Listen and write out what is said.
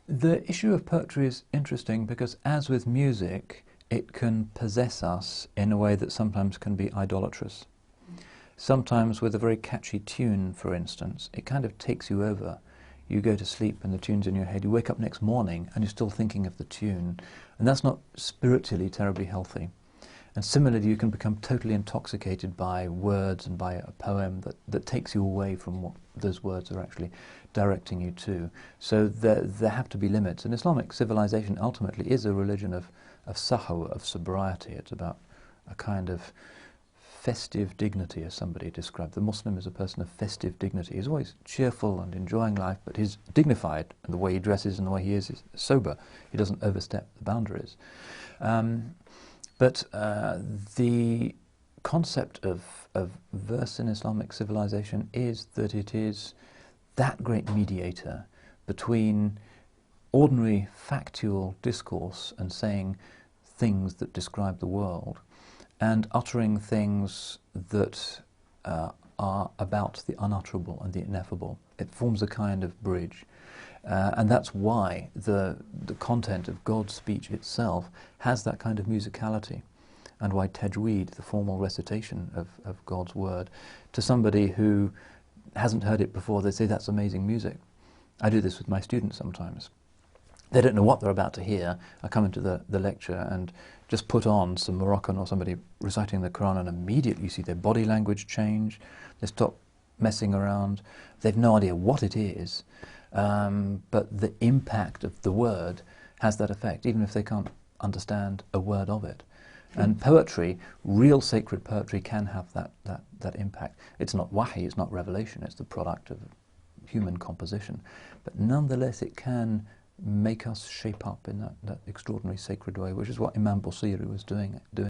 The issue of poetry is interesting because, as with music, it can possess us in a way that sometimes can be idolatrous. Sometimes with a very catchy tune, for instance, it kind of takes you over. You go to sleep and the tune's in your head. You wake up next morning and you're still thinking of the tune. And that's not spiritually terribly healthy. And similarly, you can become totally intoxicated by words and by a poem that takes you away from what those words are actually directing you to. So there have to be limits. And Islamic civilization ultimately is a religion of sahwa, of sobriety. It's about a kind of festive dignity, as somebody described. The Muslim is a person of festive dignity. He's always cheerful and enjoying life, but he's dignified, and the way he dresses and the way he is sober. He doesn't overstep the boundaries. But the concept of verse in Islamic civilization is that it is that great mediator between ordinary factual discourse and saying things that describe the world and uttering things that are about the unutterable and the ineffable. It forms a kind of bridge. And that's why the content of God's speech itself has that kind of musicality, and why tajweed, the formal recitation of God's word, to somebody who hasn't heard it before, they say, that's amazing music. I do this with my students sometimes. They don't know what they're about to hear. I come into the lecture and just put on some Moroccan or somebody reciting the Quran, and immediately you see their body language change. They stop messing around. They've no idea what it is. But the impact of the word has that effect, even if they can't understand a word of it. And poetry, real sacred poetry, can have that impact. It's not wahi, it's not revelation, it's the product of human composition. But nonetheless, it can make us shape up in that extraordinary sacred way, which is what Imam Busiri was doing.